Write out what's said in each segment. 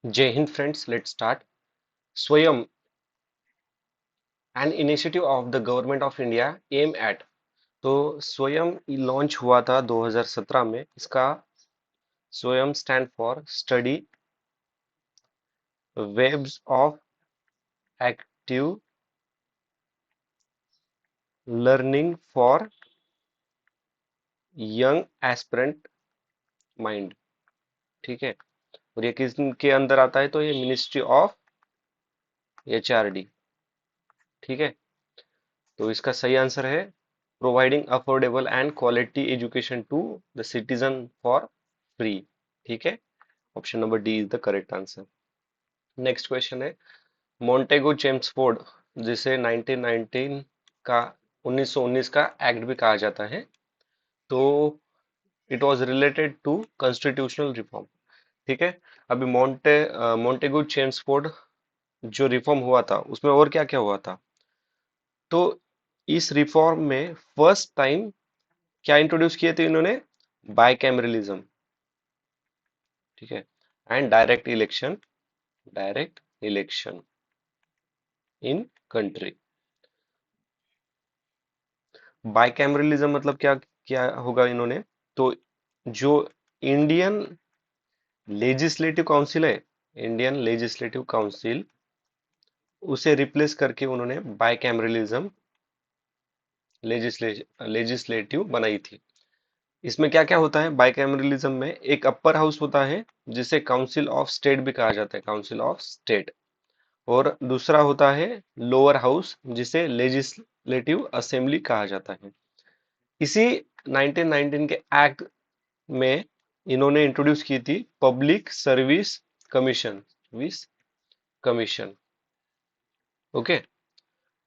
जय हिंद friends, let's start. Swayam an initiative of the government of India aim at. तो Swayam launch हुआ था 2017 में। इसका Swayam stand for study webs of active learning for young aspirant mind. ठीक है। और ये किसके अंदर आता है? तो ये मिनिस्ट्री ऑफ एचआरडी। ठीक है। तो इसका सही आंसर है providing affordable and quality education to the citizen for free. ठीक है। Option number D is the correct answer. Next question है मोंटेगो चेम्सफोर्ड, जिसे 1919 का 1919 का एक्ट भी कहा जाता है। तो it was related to constitutional reform. ठीक है। अभी मोंटेगो चेम्सफोर्ड जो रिफॉर्म हुआ था उसमें और क्या क्या हुआ था? तो इस रिफॉर्म में फर्स्ट टाइम क्या इंट्रोड्यूस किए थे इन्होंने? बाइकैमरलिज्म। ठीक है। And direct election in country. Bicameralism मतलब क्या क्या होगा इन्होंने? तो जो इंडियन लेजिस्लेटिव काउंसिल है, इंडियन लेजिस्लेटिव काउंसिल, उसे रिप्लेस करके उन्होंने बाइकैमरलिज्म लेजिस्लेटिव बनाई थी। इसमें क्या क्या होता है बाइकैमरलिज्म में? एक अपर हाउस होता है जिसे काउंसिल ऑफ स्टेट भी कहा जाता है, काउंसिल ऑफ स्टेट। और दूसरा होता है लोअर हाउस जिसे लेजिस्लेटिव असेंबली कहा जाता है। इसी 1919 के एक्ट में इन्होंने इंट्रोड्यूस की थी public service commission, service commission. Okay.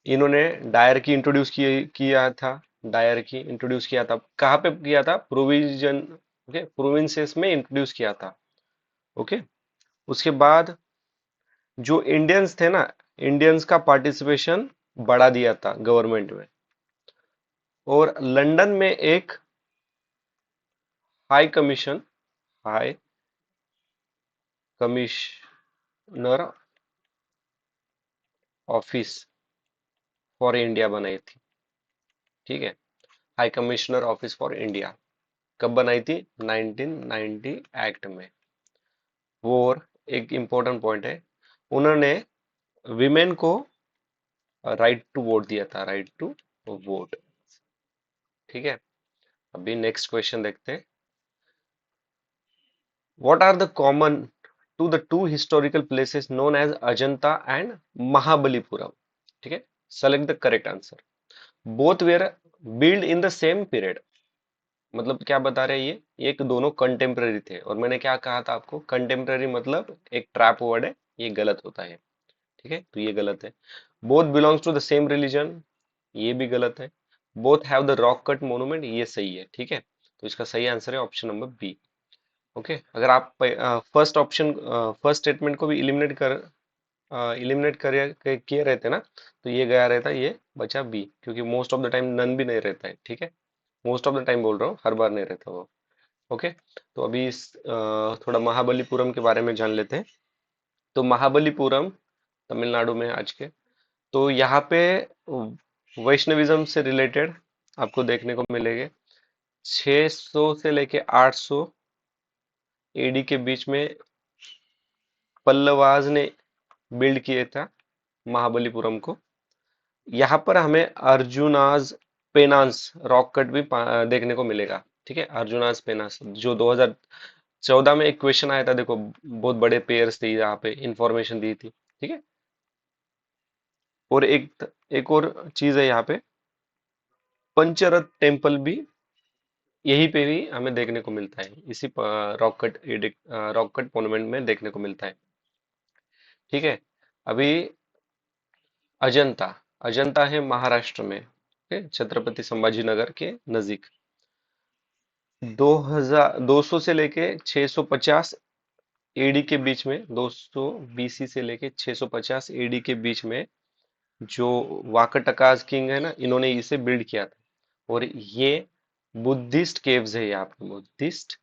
इन्होंने डायर की इंट्रोड्यूस किया था। डायर की इंट्रोड्यूस किया था, कहाँ पे किया था? प्रोविजन, ओके, प्रोविंसेस में इंट्रोड्यूस किया था। ओके। उसके बाद जो इंडियंस थे ना, इंडियंस का पार्टिसिपेशन बढ़ा दिया था गवर्नमेंट में। और लंदन में एक high commission, high commissioner office for India बनाई थी। ठीक है। High commissioner office for India कब बनाई थी? 1990 एक्ट में। वो और एक इंपॉर्टेंट पॉइंट है, उन्होंने विमेन को राइट टू वोट दिया था, राइट टू वोट। ठीक है। अभी नेक्स्ट क्वेश्चन देखते हैं। What are the common to the two historical places known as Ajanta and Mahabalipuram? ठीक है। Select the correct answer. Both were build in the same period. मतलब क्या बता रहे हैं ये एक दोनों कंटेम्पररी थे। और मैंने क्या कहा था आपको? कंटेम्पररी मतलब एक ट्रैप वर्ड है, ये गलत होता है। ठीक है। तो ये गलत है। Both belongs to the same religion, ये भी गलत है। Both have the rock cut monument, ये सही है। ठीक है। तो इसका सही आंसर है ऑप्शन नंबर बी। ओके। अगर आप फर्स्ट ऑप्शन, फर्स्ट स्टेटमेंट को भी इलिमिनेट कर किए रहते ना, तो ये गया रहता, ये बचा बी, क्योंकि most of the time none भी नहीं रहता है। ठीक है। मोस्ट ऑफ द टाइम बोल रहा हूँ, हर बार नहीं रहता वो। ओके। तो अभी थोड़ा महाबलीपुरम के बारे में जान लेते हैं। तो महाबलीपुरम तमिलनाडु में है आज के। तो यहाँ पे वैष्णविज्म से रिलेटेड आपको देखने को मिलेंगे। 600 से लेके 800 एडी के बीच में पल्लवाज ने बिल्ड किए था महाबलीपुरम को। यहाँ पर हमें अर्जुनाज पेनांस रॉक कट भी देखने को मिलेगा। ठीक है। अर्जुनाज पेनांस जो 2014 में एक क्वेश्चन आया था, देखो बहुत बड़े पेयर्स थे, यहाँ पे इंफॉर्मेशन दी थी। ठीक है। और एक और चीज है यहाँ पे, पंचरथ टेम्पल भी यहीं पे भी हमें देखने को मिलता है, इसी रॉक कट मॉन्यूमेंट में देखने को मिलता है। ठीक है। अभी अजंता, अजंता है महाराष्ट्र में, ठीक है, छत्रपति संभाजीनगर के नजदीक। 200 से लेके 650 एडी के बीच में, 200 बीसी से लेके 650 एडी के बीच में जो वाकाटकाज किंग है ना, इन्होंने इसे बिल्ड किया था। और ये बुद्धिस्ट केव्स है, यहाँ पे बुद्धिस्ट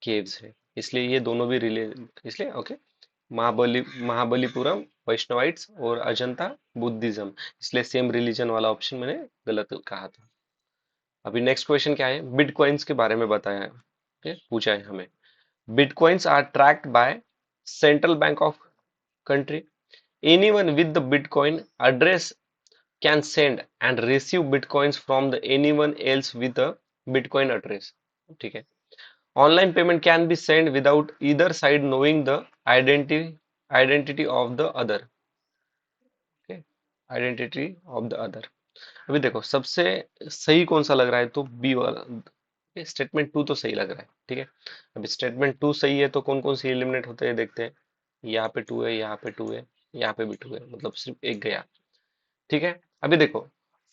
केव्स है, इसलिए ये दोनों भी रिले, इसलिए ओके, महाबलीपुरम वैष्णवाइट्स और अजंता बुद्धिज्म, इसलिए सेम रिलीजन वाला ऑप्शन मैंने गलत कहा था। अभी नेक्स्ट क्वेश्चन क्या है, बिटकॉइंस के बारे में बताया है, okay? पूछा है हमें। Bitcoins are tracked by central bank of country. Anyone with the bitcoin address can send and receive bitcoins from the anyone else with a bitcoin address। ठीक है। Online payment can be send without either side knowing the identity of the other. Identity of the other. अभी देखो सबसे सही कौन सा लग रहा है, तो बी वाला। स्टेटमेंट टू तो सही लग रहा है, ठीक है। अभी स्टेटमेंट टू सही है तो कौन कौन सी एलिमिनेट होते हैं देखते हैं। यहाँ पे टू है, यहाँ पे टू है, यहाँ पे भी टू है, मतलब सिर्फ एक गया। ठीक है। अभी देखो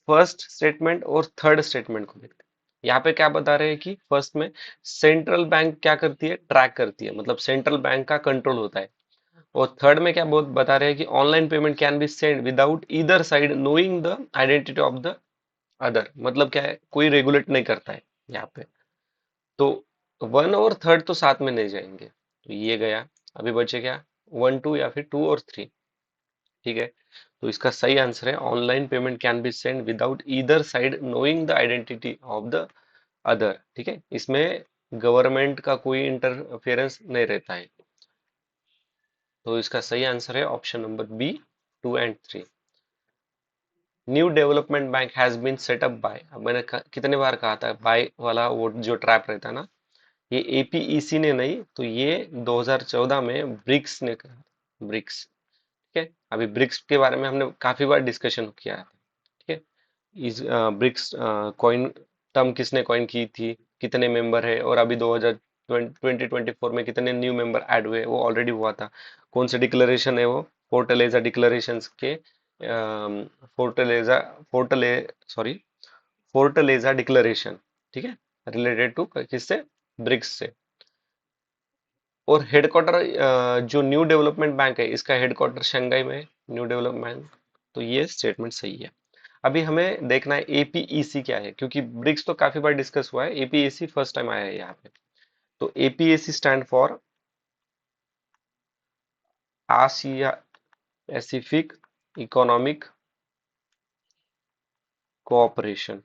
फर्स्ट स्टेटमेंट और थर्ड स्टेटमेंट को देखते हैं। यहाँ पे क्या बता रहे हैं कि फर्स्ट में सेंट्रल बैंक क्या करती है, ट्रैक करती है, मतलब सेंट्रल बैंक का कंट्रोल होता है। और थर्ड में क्या बहुत बता रहे हैं कि online payment can be send without either side knowing the identity of the other, मतलब क्या है, कोई रेगुलेट नहीं करता है यहाँ पे। तो वन और थर्ड तो साथ में नहीं जाएंगे, तो ये गया। अभी बचे क्या, वन टू या फिर टू और थ्री। ठीक है। तो इसका सही आंसर है online payment can be send without either side knowing the identity of the other. ठीक है, इसमें गवर्नमेंट का कोई इंटरफेरेंस नहीं रहता है। तो इसका सही आंसर है option number B, two and three. New development bank has been set up by, अब मैंने कितने बार कहा था बाय वाला वो जो ट्रैप रहता है ना, ये एपीईसी ने नहीं, तो ये 2014 में ब्रिक्स ने कहा। ब्रिक्स। ठीक है। अभी ब्रिक्स के बारे में हमने काफी बार डिस्कशन किया है। ठीक है। इस ब्रिक्स कॉइन टर्म किसने कॉइन की थी, कितने मेंबर है, और अभी 2024 में कितने न्यू मेंबर ऐड हुए, वो ऑलरेडी हुआ था। कौन से डिक्लेरेशन है वो, फोर्टलेजा डिक्लेरेशंस के फोर्टलेजा फोर्टले सॉरी फोर्टलेजा डिक्लेरेशन। ठीक है। रिलेटेड टू किससे, ब्रिक्स से। और हेडक्वार्टर जो न्यू डेवलपमेंट बैंक है इसका हेडक्वार्टर शंघाई में है, न्यू डेवलपमेंट बैंक। तो ये स्टेटमेंट सही है। अभी हमें देखना है एपीईसी क्या है, क्योंकि ब्रिक्स तो काफी बार डिस्कस हुआ है, एपीईसी फर्स्ट टाइम आया है यहाँ पे। तो APEC stand for Asia Pacific economic cooperation.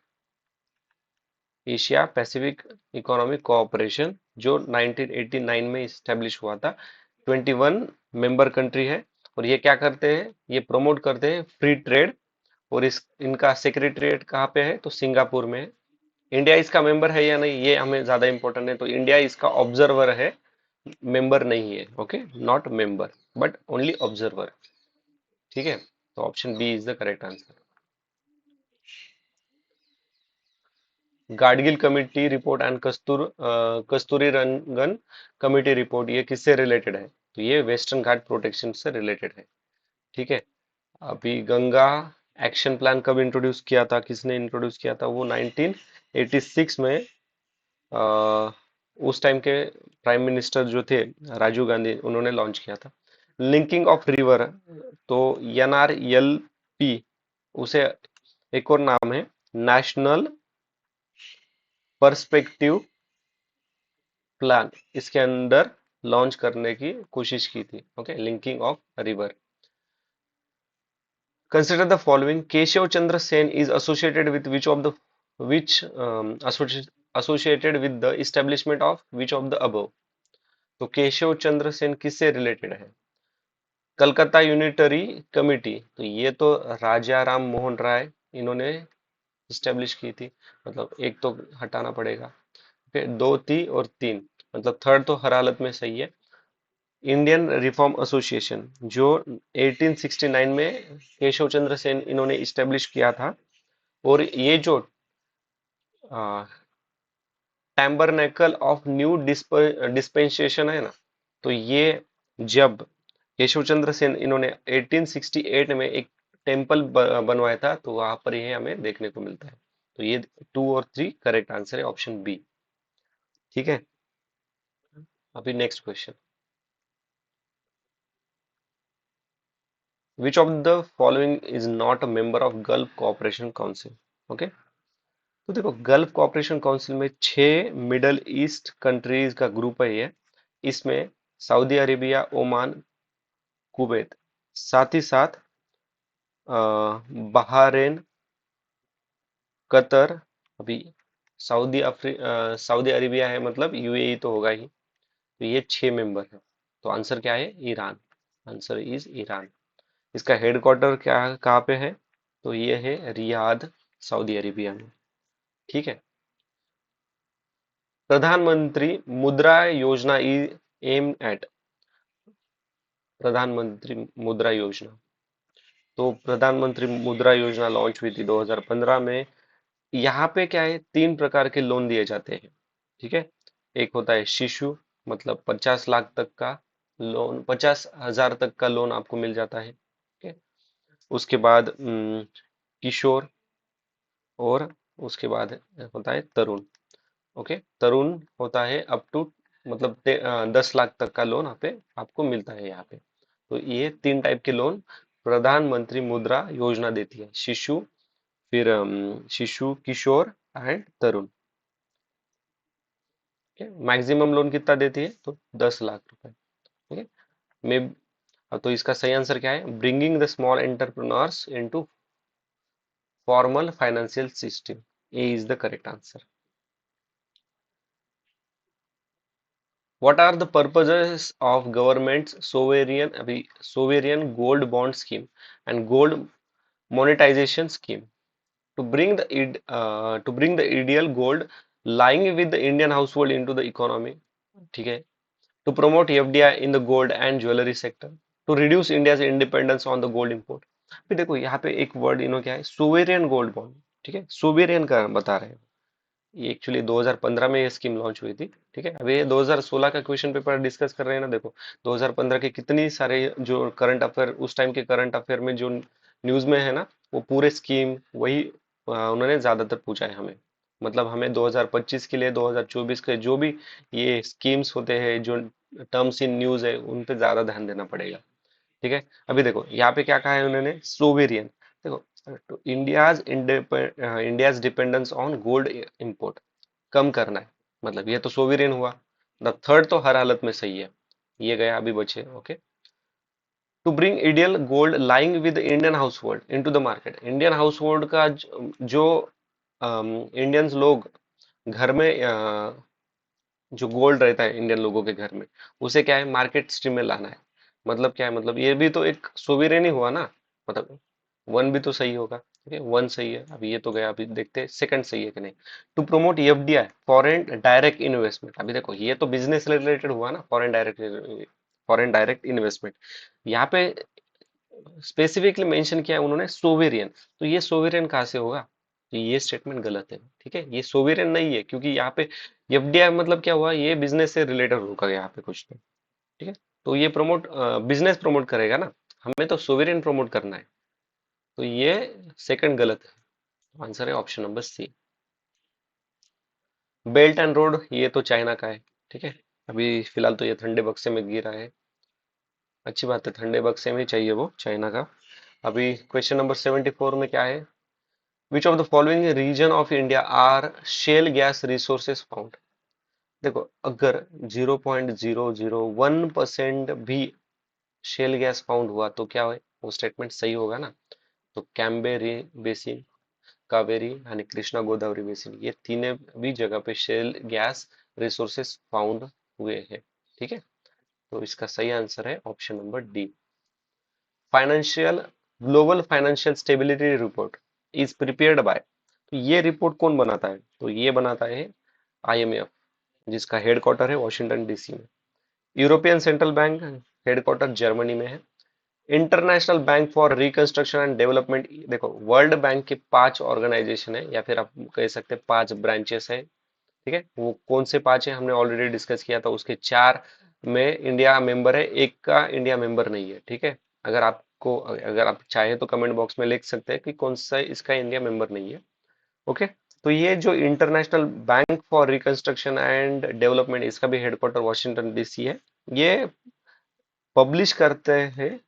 Asia Pacific economic cooperation जो 1989 में इस्टेब्लिश हुआ था। 21 मेंबर कंट्री है। और ये क्या करते हैं, ये प्रमोट करते हैं फ्री ट्रेड। और इस इनका सेक्रेटरीट कहाँ पे है, तो सिंगापुर में है। इंडिया इसका मेंबर है या नहीं ये हमें ज्यादा इंपॉर्टेंट है, तो इंडिया इसका ऑब्जर्वर है, मेंबर नहीं है। Okay, not member but only observer. ठीक है। तो option B is the correct answer. Gadgil committee report and Kasturi Rangan committee report, ये किससे रिलेटेड है, तो ये वेस्टर्न घाट प्रोटेक्शन से रिलेटेड है। ठीक है। अभी गंगा एक्शन प्लान कब इंट्रोड्यूस किया था, किसने इंट्रोड्यूस किया था, वो 1986 में उस टाइम के प्राइम मिनिस्टर जो थे राजीव गांधी, उन्होंने लॉन्च किया था। लिंकिंग ऑफ रिवर, तो एनआरएलपी, उसे एक और नाम है नेशनल पर्सपेक्टिव प्लान, इसके अंदर लॉन्च करने की कोशिश की थी। Okay, linking of river. Consider the following, Keshav Chandra Sen is associated with which of the which associated with the establishment of which of the above। तो केशव चंद्र सेन किससे रिलेटेड है, कलकत्ता यूनिटरी कमिटी, तो ये तो राजा राम मोहन राय, इन्होंने इस्टेब्लिश की थी, मतलब एक तो हटाना पड़ेगा। फिर दो थी और तीन, मतलब थर्ड तो हर हालत में सही है। इंडियन रिफॉर्म एसोसिएशन जो 1869 में केशव चंद्र सेन इन्होंने इस्टेब्लिश किया था। और ये जो टैम्बरनेकल ऑफ न्यू डिस्पेंसेशन है ना, तो ये जब केशव चंद्र सेन इन्होंने 1868 में एक टेम्पल बनवाया था, तो वहां पर ये हमें देखने को मिलता है। तो ये टू और थ्री करेक्ट आंसर है, ऑप्शन बी। ठीक है। अभी next question, which of the following is not a member of gulf cooperation council. Okay. तो देखो गल्फ कोऑपरेशन काउंसिल में छह मिडल ईस्ट कंट्रीज का ग्रुप है ये। इसमें सऊदी अरेबिया, ओमान, कुवैत, साथ ही साथ बहरीन, कतर, अभी सऊदी अरेबिया है, मतलब यूएई तो होगा ही। तो ये 6 मेंबर है। तो आंसर क्या है? ईरान। Answer is Iran. इसका हेडक्वार्टर क्या कहाँ पे है? तो ये है रियाद, सऊदी अरेबिया में। ठीक है। प्रधानमंत्री मुद्रा योजना एम एट, प्रधानमंत्री मुद्रा योजना। तो प्रधानमंत्री मुद्रा योजना लॉन्च हुई थी 2015 में। यहाँ पे क्या है, 3 प्रकार के लोन दिए जाते हैं। ठीक है। एक होता है शिशु, मतलब 50 लाख तक का लोन, 50,000 तक का लोन आपको मिल जाता है। ठीक है। उसके बाद किशोर, और उसके बाद होता है तरुण। ओके, तरुण होता है अप टू, मतलब 10 लाख तक का लोन यहाँ पे आपको मिलता है यहाँ पे। तो ये 3 टाइप के लोन प्रधानमंत्री मुद्रा योजना देती है। शिशु, फिर शिशु, किशोर एंड तरुण। मैक्सिमम लोन कितना देती है? तो 10 लाख रुपए। ठीक है। मे तो इसका सही आंसर क्या है? Bringing the small entrepreneurs into formal financial system. A is the correct answer. What are the purposes of government's sovereign gold bond scheme and gold monetization scheme? To bring the ideal gold lying with the Indian household into the economy. ठीक है। To promote FDI in the gold and jewelry sector. To reduce India's dependence on the gold import. फिर देखो यहाँ पे एक word इन्हों क्या है, सोवेरियन गोल्ड बॉन्ड। ठीक है, सोवेरियन का बता रहे हैं। ये एक्चुअली 2015 में ये स्कीम लॉन्च हुई थी। ठीक है। अभी ये 2016 का क्वेश्चन पेपर डिस्कस कर रहे हैं ना। देखो 2015 के कितनी सारे जो करंट अफेयर, उस टाइम के करंट अफेयर में जो न्यूज में है ना, वो पूरे स्कीम वही उन्होंने ज्यादातर पूछा है हमें। मतलब हमें 2025 के लिए, 2024 के जो भी ये स्कीम्स होते हैं, जो टर्म्स इन न्यूज है, उन पे ज्यादा ध्यान देना पड़ेगा। ठीक है। अभी देखो यहाँ पे क्या कहा है उन्होंने, सोवेरियन। देखो, तो India's dependence on gold import कम करना है, मतलब ये तो सोवेरियन हुआ। द थर्ड तो हर हालत में सही है। ये गया, अभी बचे। Okay. To bring ideal gold lying with Indian household into the market. Indian household का जो इंडियंस लोग घर में जो गोल्ड रहता है इंडियन लोगों के घर में, उसे क्या है, मार्केट स्ट्रीम में लाना है। मतलब क्या है, मतलब ये भी तो एक सोवेरेन ही हुआ ना। मतलब वन भी तो सही होगा। ठीक है, वन सही है। अभी ये तो गया, अभी देखते हैं सेकंड सही है कि नहीं। To promote FDI, foreign direct investment. अभी देखो ये तो बिजनेस रिलेटेड हुआ ना, फॉरेन डायरेक्ट इन्वेस्टमेंट। यहाँ पे स्पेसिफिकली मेंशन किया है उन्होंने सोवेरियन। तो ये सोवेरियन कहाँ से होगा? तो ये स्टेटमेंट गलत है। ठीक है, ये सोवेरियन नहीं है, क्योंकि यहाँ पे एफडीआई मतलब क्या हुआ, ये बिजनेस से रिलेटेड होगा यहाँ पे कुछ तो। ठीक है। तो ये बिजनेस प्रमोट करेगा ना, हमें तो सोवेरियन प्रमोट करना है। तो ये सेकंड गलत है। आंसर है option number C. Belt and road, ये तो चाइना का है। ठीक है। अभी फिलहाल तो ये ठंडे बक्से में गिरा है। अच्छी बात है, ठंडे बक्से में ही चाहिए वो चाइना का। अभी क्वेश्चन नंबर 74 में क्या है? Which of the following region of India are shale gas resources found. देखो, अगर 0.001% भी शेल गैस फाउंड हुआ तो क्या है, वो स्टेटमेंट सही होगा ना। तो कैम्बेरी बेसिन, कावेरी यानी कृष्णा गोदावरी बेसिन, ये तीनों भी जगह पे शेल गैस रिसोर्सेस फाउंड हुए हैं। ठीक है। तो इसका सही आंसर है option number D. Financial global financial stability report is prepared by. तो ये रिपोर्ट कौन बनाता है? तो ये बनाता है आईएमएफ, जिसका हेडक्वार्टर है वॉशिंगटन डीसी में। European central bank headquarter Germany में है। International bank for reconstruction and development. देखो, वर्ल्ड बैंक के 5 ऑर्गेनाइजेशन है, या फिर आप कह सकते हैं 5 ब्रांचेस है। ठीक है, वो कौन से 5 है हमने ऑलरेडी डिस्कस किया था। उसके 4 में इंडिया मेंबर है, एक का इंडिया मेंबर नहीं है। ठीक है। अगर आप चाहे तो कमेंट बॉक्स में लिख सकते हैं कि कौन सा इसका इंडिया मेंबर नहीं है। ओके। तो ये जो international bank for reconstruction and development, इसका भी हेडक्वार्टर वॉशिंगटन डीसी है। ये पब्लिश करते हैं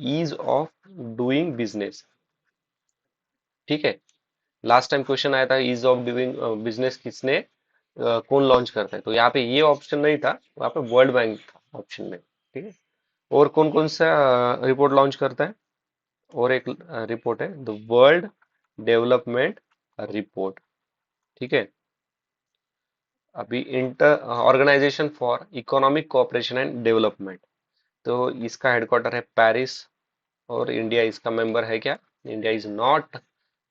ईज ऑफ डूइंग बिजनेस। ठीक है। लास्ट टाइम क्वेश्चन आया था ईज ऑफ डूइंग बिजनेस किसने कौन लॉन्च करता है, तो यहाँ पे ये ऑप्शन नहीं था, वहाँ पे वर्ल्ड बैंक था ऑप्शन में। ठीक है। और कौन कौन सा रिपोर्ट लॉन्च करता है? और एक रिपोर्ट है द वर्ल्ड डेवलपमेंट रिपोर्ट। ठीक है। अभी inter organisation for economic cooperation and development, तो इसका हेडक्वार्टर है पेरिस। और इंडिया इसका मेंबर है क्या? India is not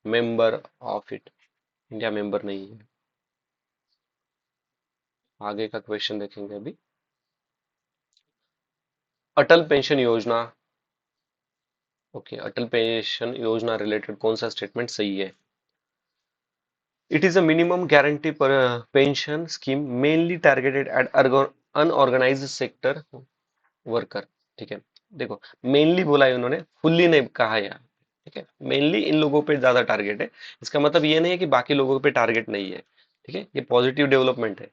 member of it. India member नहीं है। आगे का क्वेश्चन देखेंगे अभी। Atal pension Yojana. Okay, Atal pension Yojana related कौन सा स्टेटमेंट सही है? It is a minimum guarantee per pension scheme mainly targeted at unorganised sector worker. ठीक है। देखो, मेनली बोला है उन्होंने, फुल्ली नहीं कहा यार। ठीक है, मेनली इन लोगों पे ज्यादा टारगेट है। इसका मतलब ये नहीं है कि बाकी लोगों पे टारगेट नहीं है। ठीक है, ये पॉजिटिव डेवलपमेंट है।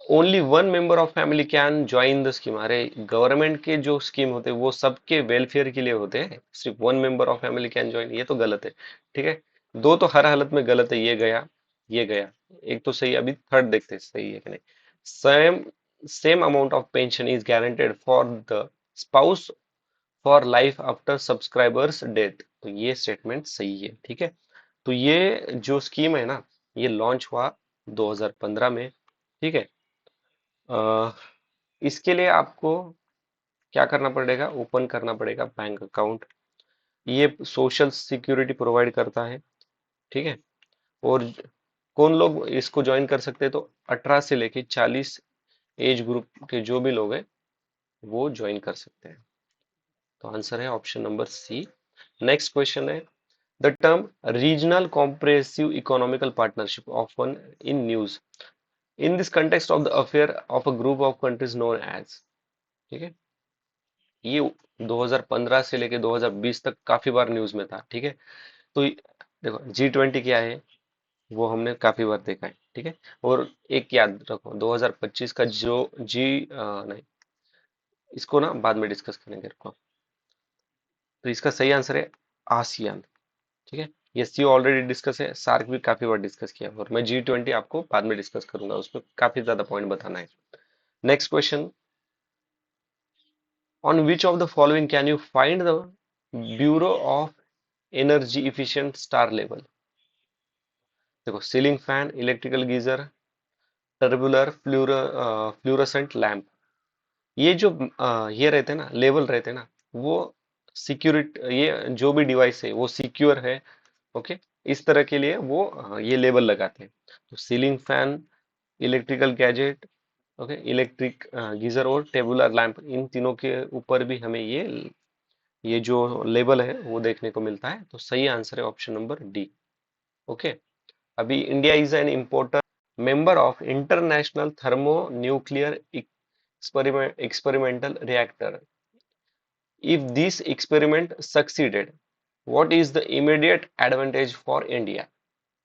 Only one member of family can join the scheme. अरे, गवर्नमेंट के जो स्कीम होते हैं वो सबके वेलफेयर के लिए होते हैं, सिर्फ one member of family can join, ये तो गलत है। ठीक है, दो तो हर हालत में गलत है, ये गया, ये गया। एक तो सही, अभी थर्ड देखते हैं सही है कि नहीं। Same same amount of pension is guaranteed for the spouse for life after subscribers death, तो ये स्टेटमेंट सही है। ठीक है, तो ये जो स्कीम है ना, ये लॉन्च हुआ 2015 में। ठीक है। अ, इसके लिए आपको क्या करना पड़ेगा? ओपन करना पड़ेगा बैंक अकाउंट। ये सोशल सिक्योरिटी प्रोवाइड करता है। ठीक है। और कौन लोग इसको ज्वाइन कर सकते हैं? तो 18 से लेके 40 एज ग्रुप के जो भी लोग हैं वो ज्वाइन कर सकते हैं। तो आंसर है option number C. Next question है, the term regional comprehensive economical partnership often in news in this context of the affair of a group of countries known as. ठीक है, ये 2015 से लेके 2020 तक काफी बार न्यूज में था। ठीक है, तो देखो, G20 क्या है वो हमने काफी बार देखा है। ठीक है, और एक याद रखो, 2025 का जो नहीं, इसको ना बाद में डिस्कस करेंगे, रुको। तो इसका सही आंसर है आसियान। ठीक है, ये सी ऑलरेडी डिस्कस है, सार्क भी काफी बार डिस्कस किया, और मैं G20 आपको बाद में डिस्कस करूंगा, उसमें काफी ज्यादा पॉइंट बताना है। Next question, on which of the following can you find the bureau of energy efficient star level? देखो, ceiling fan, electrical geyser, tubular fluorescent lamp, ये जो ये रहते हैं ना, लेवल रहते हैं ना, वो सिक्योरिटी, ये जो भी डिवाइस है वो सिक्योर है। ओके, इस तरह के लिए वो ये लेबल लगाते हैं। तो ceiling fan, electrical gadget, okay, electric geyser और टेबुलर लैंप, इन तीनों के ऊपर भी हमें ये जो लेबल है वो देखने को मिलता है। तो सही आंसर है ऑप्शन नंबर डी। ओके, अभी India is an importer member of International Thermonuclear Experimental Reactor. If this experiment succeeded, what is the immediate advantage for India?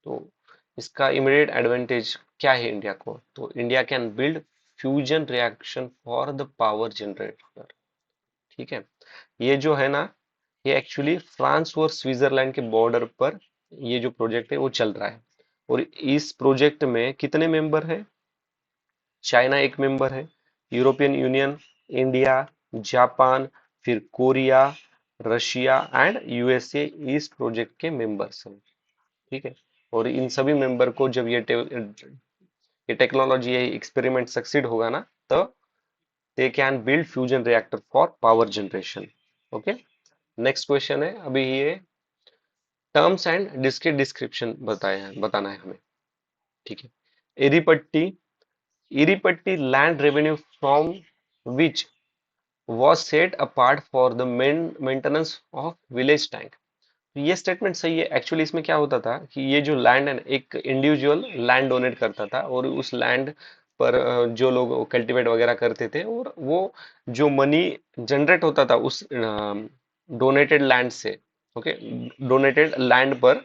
तो इसका immediate advantage क्या है इंडिया को? तो India can build fusion reaction for the power generator. ठीक है, ये जो है ना, ये एक्चुअली फ्रांस और स्विट्जरलैंड के बॉर्डर पर ये जो प्रोजेक्ट है वो चल रहा है। और इस प्रोजेक्ट में कितने मेंबर है? चाइना एक मेंबर है, यूरोपियन यूनियन, इंडिया, जापान, फिर कोरिया, रशिया एंड यूएसए इस प्रोजेक्ट के मेंबर्स हैं। ठीक है, और इन सभी मेंबर को जब ये टेक्नोलॉजी, ये एक्सपेरिमेंट सक्सीड होगा ना, तो they can build fusion reactor for power generation. Okay, next question है अभी ये, टर्म्स एंड इसके डिस्क्रिप्शन बताए हैं, बताना है हमें। ठीक है, Eripatti, Eripatti land revenue from which was set apart for the maintenance of village tank। तो ये स्टेटमेंट सही है। एक्चुअली इसमें क्या होता था कि ये जो लैंड है ना, एक इंडिविजुअल लैंड डोनेट करता था, और उस लैंड पर जो लोग कल्टीवेट वगैरह करते थे, और वो जो मनी जनरेट होता था उस डोनेटेड लैंड से, ओके, डोनेटेड लैंड पर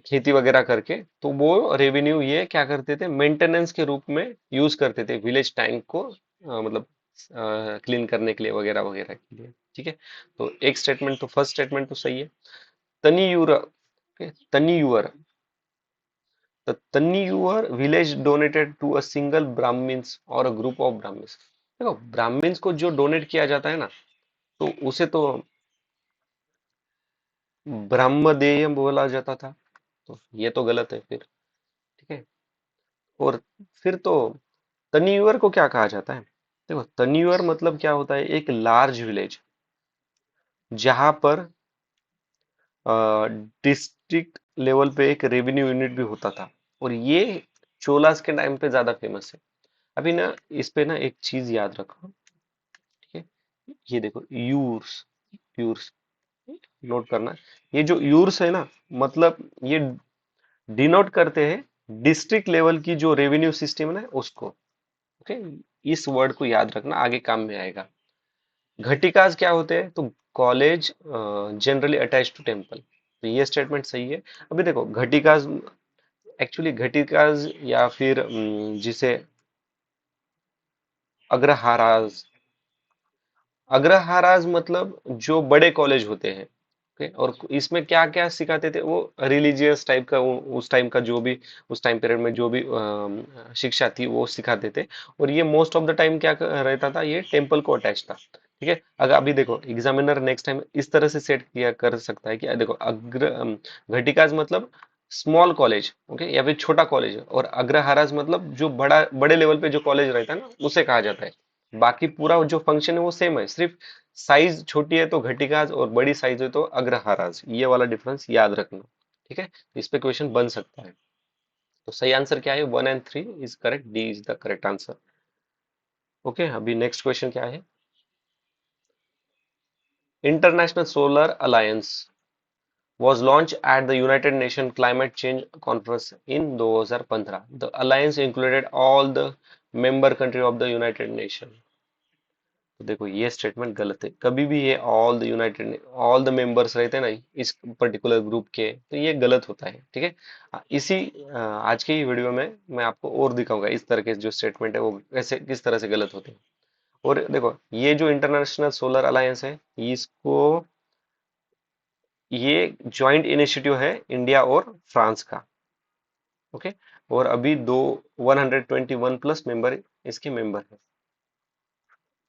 खेती वगैरह करके, तो वो रेवेन्यू ये क्या करते थे, मेंटेनेंस के रूप में यूज करते थे विलेज टैंक को, मतलब क्लीन करने के लिए वगैरह वगैरह के लिए। ठीक है, तो एक स्टेटमेंट तो, फर्स्ट स्टेटमेंट तो सही है। तनीयूर, तनीयूर, the Tanniyur village donated to a single Brahmins or a group of Brahmins। देखो ब्राह्मण्स को जो डोनेट किया जाता है ना, तो उसे तो ब्रह्मदेय बोला जाता था। तो ये तो गलत है फिर। ठीक है। और फिर तो तन्वीर को क्या कहा जाता है? देखो तन्वीर मतलब क्या होता है, एक लार्ज विलेज जहां पर डिस्ट्रिक्ट लेवल पे एक रेवेन्यू यूनिट भी होता था। और ये चोलास के टाइम पे ज्यादा फेमस है। अभी ना इस पे ना एक चीज याद रखो। ठीक है। ये देखो यूर्स, यूर्स नोट करना। ये जो यूर्स है ना, मतलब ये डिनोट करते हैं डिस्ट्रिक्ट लेवल की जो रेवेन्यू सिस्टम है ना उसको। ओके। इस वर्ड को याद रखना, आगे काम में आएगा। घटिकाज क्या होते हैं? तो college generally attach to temple. तो ये स्टेटमेंट सही है। अभी देखो घटिकाज, एक्चुअली घटिकाज या फिर जिसे अग्रहाराज, अग्रहाराज मतलब जो बड़े कॉलेज होते हैं। ओके। और इसमें क्या क्या सिखाते थे वो, रिलीजियस टाइप का उस टाइम का जो भी, उस टाइम पीरियड में जो भी शिक्षा थी वो सिखाते थे। और ये मोस्ट ऑफ द टाइम क्या रहता था, ये टेम्पल को अटैच था। ठीक है। अगर अभी देखो एग्जामिनर नेक्स्ट टाइम इस तरह से सेट किया कर सकता है कि देखो घटिकाज मतलब स्मॉल कॉलेज, ओके, या फिर छोटा कॉलेज। और अग्रहाराज मतलब जो बड़ा बड़े लेवल पे जो कॉलेज रहता है ना उसे कहा जाता है। बाकी पूरा जो फंक्शन है वो सेम है, सिर्फ साइज छोटी है तो घटिकाज और बड़ी साइज है तो अग्रहाराज। ये वाला डिफरेंस याद रखना। ठीक है। इस पे क्वेश्चन बन सकता है। तो सही आंसर क्या है? 1 and 3 is correct, D is the correct answer. Okay. अभी नेक्स्ट क्वेश्चन क्या है? International solar alliance was launched at the United Nations Climate Change Conference in 2015. The alliance included all the member country of the United Nations. तो देखो ये statement गलत है। कभी भी ये all the United, all the members रहते हैं ना इस पर्टिकुलर ग्रुप के, तो ये गलत होता है। ठीक है। इसी आज के ही वीडियो में मैं आपको और दिखाऊंगा इस तरह के जो स्टेटमेंट है वो कैसे किस तरह से गलत होते हैं। और देखो ये जो इंटरनेशनल सोलर अलायंस है, इसको, ये जॉइंट इनिशिएटिव है इंडिया और फ्रांस का। ओके। और अभी दो 121 प्लस मेंबर इसके मेंबर है।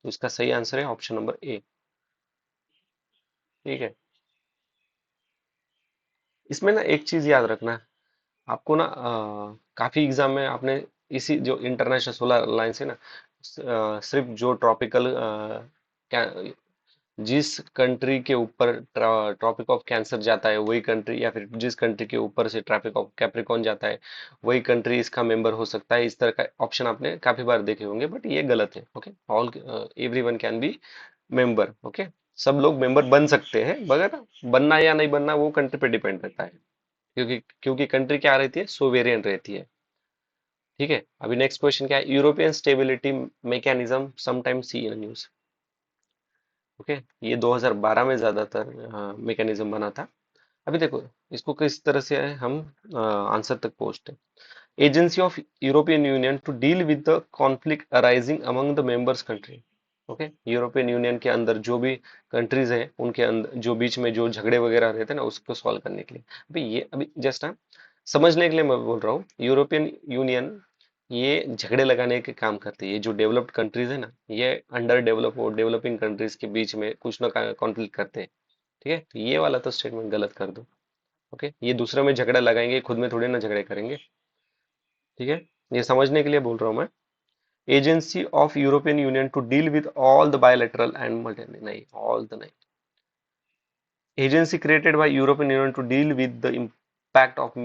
तो इसका सही आंसर है ऑप्शन नंबर ए। ठीक है। इसमें ना एक चीज याद रखना, आपको ना काफी एग्जाम में आपने इसी जो इंटरनेशनल सोलर अलायंस है ना, सिर्फ जो ट्रॉपिकल जिस कंट्री के ऊपर ट्रॉपिक ऑफ कैंसर जाता है वही कंट्री, या फिर जिस कंट्री के ऊपर से ट्रॉपिक ऑफ कैप्रिकॉर्न जाता है वही कंट्री इसका मेंबर हो सकता है। इस तरह का ऑप्शन आपने काफी बार देखे होंगे, बट ये गलत है। Okay. All everyone can be member. Okay. सब लोग मेंबर बन सकते हैं, मगर बनना या नहीं बनना वो कंट्री पे डिपेंड रहता है। क्योंकि क्योंकि कंट्री क्या रहती है, सोवेरियन रहती है। ठीक है। अभी नेक्स्ट क्वेश्चन क्या है? European stability mechanism sometime see in news. Okay. ये 2012 में ज्यादातर मैकेनिज्म बना था। अभी देखो इसको किस तरह से हम आंसर तक पहुंचते हैं। Agency of European Union to deal with the conflict arising among the members country. Okay. European Union के अंदर जो भी कंट्रीज है उनके अंदर जो बीच में जो झगड़े वगैरह रहते हैं ना उसको सॉल्व करने के लिए। अभी ये अभी जस्ट समझने के लिए मैं बोल रहा हूँ, यूरोपियन यूनियन ये झगड़े लगाने के काम करती है। ये जो डेवलप्ड कंट्रीज है ना, ये अंडर डेवलप और डेवलपिंग कंट्रीज के बीच में कुछ ना कॉन्फ्लिक्ट करते हैं। ठीक है। तो ये वाला तो स्टेटमेंट गलत कर दो। ओके। ये दूसरे में झगड़ा लगाएंगे, खुद में थोड़ी ना झगड़े करेंगे। ठीक है। ये समझने के लिए बोल रहा हूँ मैं। Agency of European Union to deal with all the bilateral and multi, नहीं, ऑल द नहीं। Agency created by European Union to deal with the impact of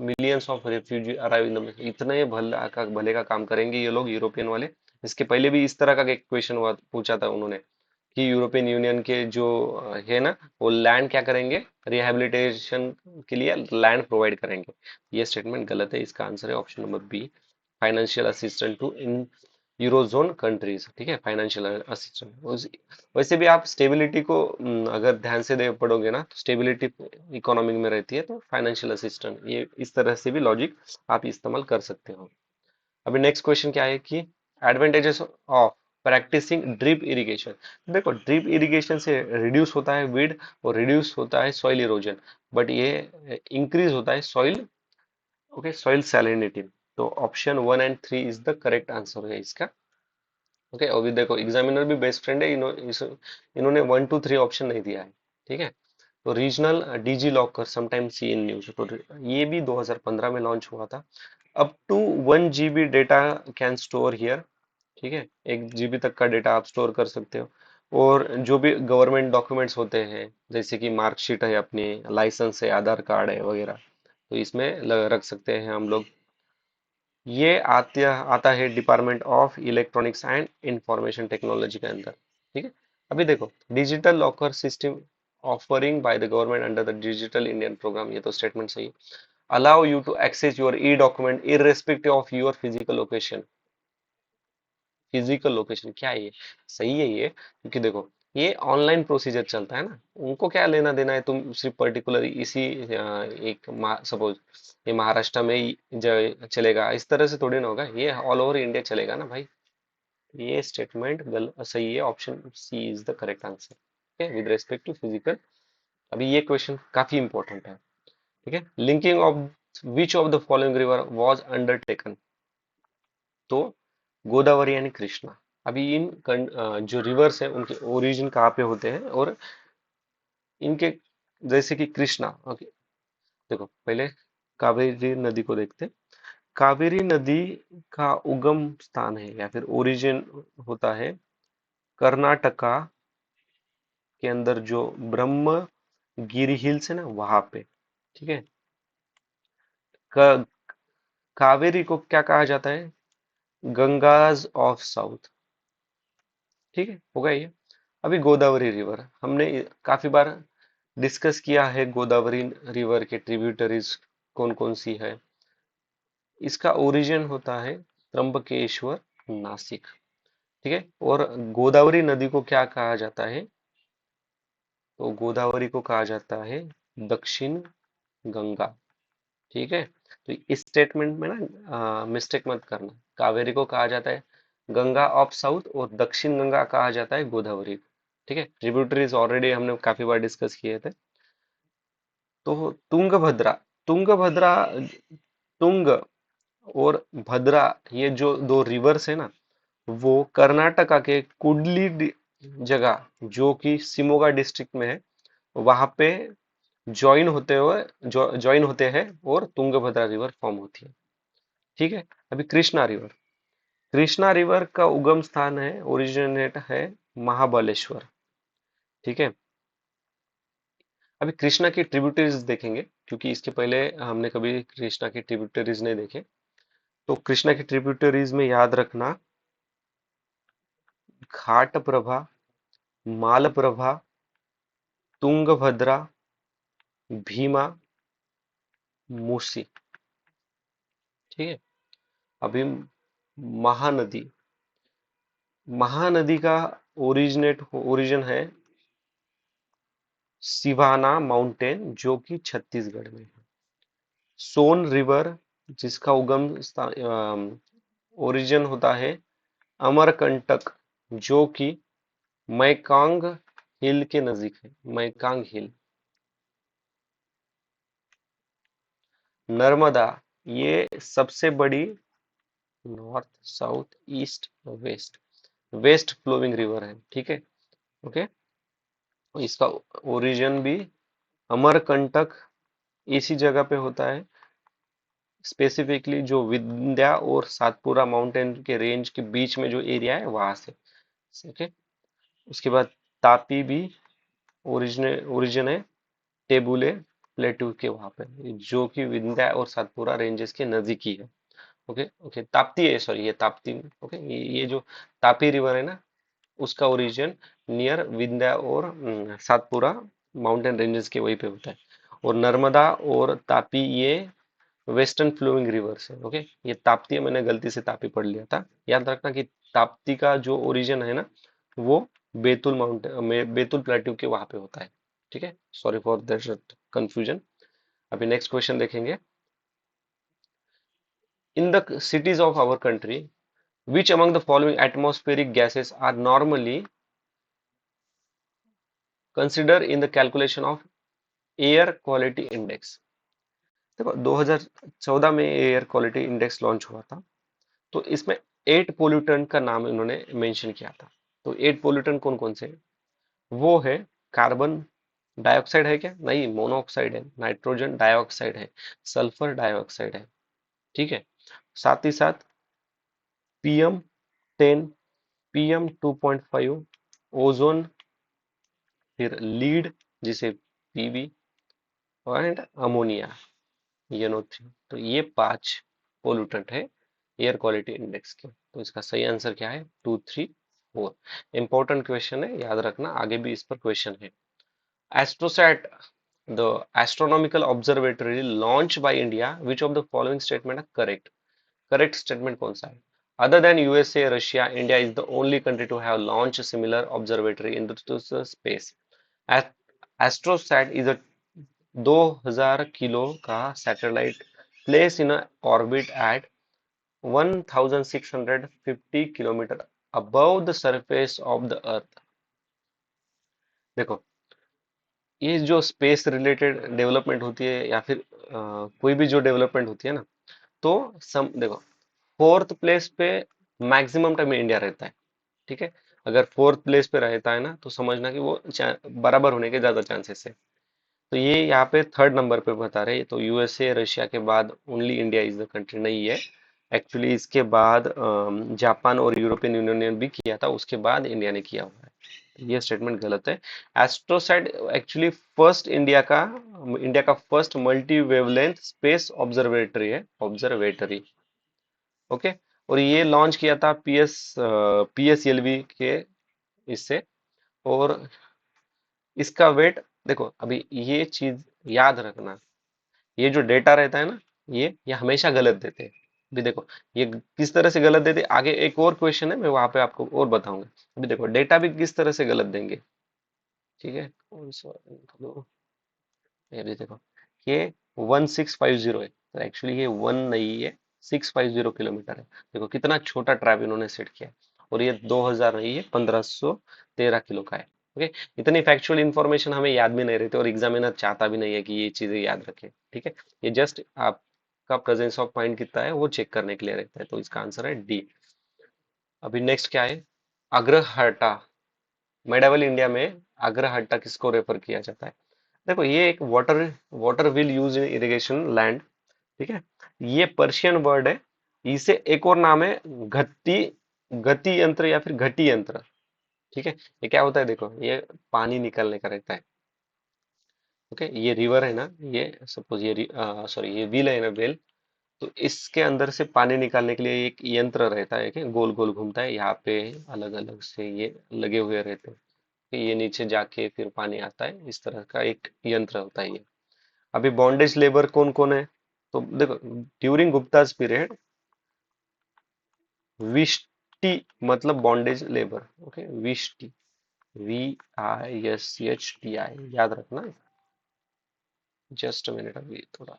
millions of refugee arrive in the, इतने भले का काम करेंगे ये लोग European वाले। इसके पहले भी इस तरह का एक क्वेश्चन हुआ, पूछा था उन्होंने कि यूरोपियन यूनियन के जो है ना वो लैंड क्या करेंगे, रिहैबिलिटेशन के लिए लैंड प्रोवाइड करेंगे। ये स्टेटमेंट गलत है। इसका आंसर है option number B, financial assistant to in eurozone countries. ठीक है। Financial assistant. वैसे भी आप स्टेबिलिटी को अगर ध्यान से दे पढ़ोगे ना, तो स्टेबिलिटी इकोनॉमिक में रहती है, तो फाइनेंशियल असिस्टेंट, ये इस तरह से भी लॉजिक आप इस्तेमाल कर सकते हो। अभी नेक्स्ट क्वेश्चन क्या है कि advantages of practising drip irrigation. देखो ड्रिप इरिगेशन से रिड्यूस होता है विड और रिड्यूस होता है सॉइल इरोजन, बट ये इंक्रीज होता है सॉइल, ओके, सॉइल सैलिनिटी। तो option 1 and 3 is the correct answer है इसका। ओके, अभी देखो एग्जामिनर भी बेस्ट फ्रेंड है, इन्होंने 1 2 3 ऑप्शन नहीं दिया है। ठीक है, तो regional digi locker sometime see in news, तो ये भी 2015 में लॉन्च हुआ था। Up to 1 GB data can store here. ठीक है, 1 GB तक का डेटा आप स्टोर कर सकते हो। और जो भी गवर्नमेंट डॉक्यूमेंट्स होते हैं, जैसे कि मार्कशीट है अपनी, लाइसेंस है, आधार कार्ड है वगैरह, तो इसमें रख सकते हैं हम लोग। ये आता है department of electronics and information technology के अंदर। ठीक है, अभी देखो digital locker system offering by the government under the digital Indian programme, ये तो स्टेटमेंट सही है। Allow you to access your e document irrespective of your physical location. Physical location क्या है ये? सही है ये, क्योंकि देखो ये ऑनलाइन प्रोसीजर चलता है ना, उनको क्या लेना देना है, तुम सिर्फ पर्टिकुलर इसी एक सपोज ये महाराष्ट्र में ही चलेगा, इस तरह से थोड़ी ना होगा, ये ऑल ओवर इंडिया चलेगा ना भाई। ये स्टेटमेंट सही है, option C is the correct answer. ठीक है, विद रेस्पेक्ट टू फिजिकल। अभी ये क्वेश्चन काफी इंपॉर्टेंट है। ठीक है, linking of which of the following river was undertaken, तो गोदावरी यानी कृष्णा। अभी जो रिवर्स है उनके ओरिजिन कहाँ पे होते हैं, और इनके जैसे कि कृष्णा। ओके, देखो पहले कावेरी नदी को देखते हैं। कावेरी नदी का उगम स्थान है या फिर ओरिजिन होता है कर्नाटका के अंदर, जो ब्रह्मगिरी हिल्स है ना वहां पे। ठीक है, क- कावेरी को क्या कहा जाता है? गंगाज ऑफ साउथ। ठीक है, होगा ये। अभी गोदावरी रिवर हमने काफी बार डिस्कस किया है, गोदावरी रिवर के ट्रिब्यूटरीज कौन कौन सी है। इसका ओरिजिन होता है त्र्यंबकेश्वर, नासिक। ठीक है, और गोदावरी नदी को क्या कहा जाता है? तो गोदावरी को कहा जाता है दक्षिण गंगा। ठीक है, तो इस स्टेटमेंट में ना मिस्टेक मत करना। कावेरी को कहा जाता है गंगा ऑफ साउथ, और दक्षिण गंगा कहा जाता है गोदावरी को। ठीक है, ट्रिब्यूटरीज ऑलरेडी हमने काफी बार डिस्कस किए थे। तो तुंगभद्रा, तुंगभद्रा, तुंग और भद्रा, ये जो दो रिवर्स है ना, वो कर्नाटका के कुडली जगह, जो कि शिमोगा डिस्ट्रिक्ट में है, वहां पे ज्वाइन होते हैं और तुंगभद्रा रिवर फॉर्म होती है। ठीक है, अभी कृष्णा रिवर, कृष्णा रिवर का उगम स्थान है, ओरिजिनेट है महाबलेश्वर। ठीक है, अभी कृष्णा की ट्रिब्यूटरीज देखेंगे, क्योंकि इसके पहले हमने कभी कृष्णा की ट्रिब्यूटरीज नहीं देखे। तो कृष्णा की ट्रिब्यूटरीज में याद रखना, घाट प्रभा, मालप्रभा, तुंगभद्रा, भीमा, मूसी। ठीक है, अभी महानदी, महानदी का ओरिजिन है सिवाना माउंटेन, जो कि छत्तीसगढ़ में है। सोन रिवर, जिसका उगम ओरिजिन होता है अमरकंटक, जो कि मैकांग हिल के नजदीक है, मैकांग हिल। नर्मदा, ये सबसे बड़ी north south east west west flowing river है। ठीक है, ओके, इसका ओरिजिन भी अमरकंटक इसी जगह पे होता है, स्पेसिफिकली जो विंध्या और सातपुरा माउंटेन के रेंज के बीच में जो एरिया है वहां से। ठीक है, उसके बाद तापी भी ओरिजिन है टेबुले प्लेट्यू के वहां पे, जो कि विंध्या और सातपुरा रेंजेस के नजदीक ही है। ओके ओके, ताप्ती है, सॉरी ये ताप्ती। ओके, ये जो तापी रिवर है ना, उसका ओरिजिन नियर विंध्या और सातपुरा माउंटेन रेंजेस के वहीं पे होता है। और नर्मदा और तापी ये वेस्टर्न फ्लोइंग रिवर्स है। ओके, ये ताप्ती है, मैंने गलती से तापी पढ़ लिया था। याद रखना कि ताप्ती का जो ओरिजिन है ना, वो बेतुल माउंटेन में, बेतुल प्लेट्यू के वहां पे होता है। ठीक है, सॉरी फॉर दैट कंफ्यूजन। अभी नेक्स्ट क्वेश्चन देखेंगे। In the cities of our country, which among the following atmospheric gases are normally considered in the calculation of air quality index? देखो 2014 में एयर क्वालिटी इंडेक्स लॉन्च हुआ था, तो इसमें 8 pollutant का नाम इन्होंने मेंशन किया था। तो 8 पोल्यूटेंट कौन कौन से हैं? वो है कार्बन डाइऑक्साइड है क्या? नहीं, मोनोऑक्साइड है, नाइट्रोजन डाइऑक्साइड है, सल्फर डाइऑक्साइड है, ठीक है। साथ ही साथ PM10, PM2.5, ओजोन, फिर लीड जिसे PB, एंड अमोनिया NO3। तो ये 5 पोल्यूटेंट है एयर क्वालिटी इंडेक्स के। तो इसका सही आंसर क्या है? 2, 3, 4। इंपॉर्टेंट क्वेश्चन है, याद रखना, आगे भी इस पर क्वेश्चन है। Astrosat, the astronomical observatory launch by India, which of the following statement are correct? Correct statement कौन सा है? Other than USA, Russia, India is the only country to have launched a similar observatory into the space. Astrosat is a 2000 kilo का satellite place in orbit at 1650 kilometre above the surface of the earth. देखो, ये जो space related development होती है या फिर कोई भी जो डेवलपमेंट होती है ना, तो देखो, फोर्थ प्लेस पे मैक्सिमम टाइम इंडिया रहता है, ठीक है। अगर फोर्थ प्लेस पे रहता है ना, तो समझना कि वो बराबर होने के ज्यादा चांसेस है। तो ये यहाँ पे थर्ड नंबर पे बता रहे हैं। तो यूएसए रशिया के बाद only India is the country नहीं है। एक्चुअली इसके बाद जापान और यूरोपियन यूनियन ने भी किया था, उसके बाद इंडिया ने किया हुआ है। तो ये स्टेटमेंट गलत है। एस्ट्रोसैट एक्चुअली इंडिया का first multi wavelength space observatory है, ऑब्जर्वेटरी, ओके। और ये लॉन्च किया था PSLV के इससे। और इसका वेट, देखो अभी ये चीज याद रखना, ये जो डेटा रहता है ना, ये हमेशा गलत देते हैं। अभी देखो, ये किस तरह से गलत देते हैं, आगे एक और क्वेश्चन है, मैं वहां पे आपको और बताऊंगा। अभी देखो डेटा भी किस तरह से गलत देंगे, ठीक है। कौन सा, ये भी देखो, ये 1650 है, तो एक्चुअली ये 1 नहीं है, 650 किलोमीटर है। देखो कितना छोटा ट्रैप इन्होंने सेट किया है। और ये 2000 नहीं है, 1513 किलो का है, ओके। इतनी फैक्चुअल इंफॉर्मेशन हमें याद भी नहीं रहती, और एग्जामिनर चाहता भी नहीं है कि ये चीजें याद रखे, ठीक है। ये जस्ट आपका प्रेजेंस ऑफ माइंड कितना है वो चेक करने के लिए रहता है। तो इसका आंसर है डी। अभी नेक्स्ट क्या है? अग्रहर्टा, मेडावल इंडिया में अग्रहर्टा किसको रेफर किया जाता है? देखो, ये एक water water will use in irrigation land, ठीक है। ये पर्शियन वर्ड है। इसे एक और नाम है घट्टी, गति यंत्र या फिर घटी यंत्र, ठीक है। ये क्या होता है? देखो, ये पानी निकलने का रहता है, ओके। ये रिवर है ना, ये सपोज ये सॉरी ये व्हील है ना, व्हील। तो इसके अंदर से पानी निकालने के लिए एक यंत्र रहता है कि गोल गोल घूमता है, यहाँ पे अलग अलग से ये लगे हुए रहते हैं कि ये नीचे जाके फिर पानी आता है, इस तरह का एक यंत्र होता है ये। अभी बॉन्डेज लेबर कौन कौन है? तो देखो, ड्यूरिंग गुप्ताज पीरियड, विष्टि मतलब bondage labour, okay, vishti, VISCHTI, याद रखना। जस्ट मिनट, अभी थोड़ा।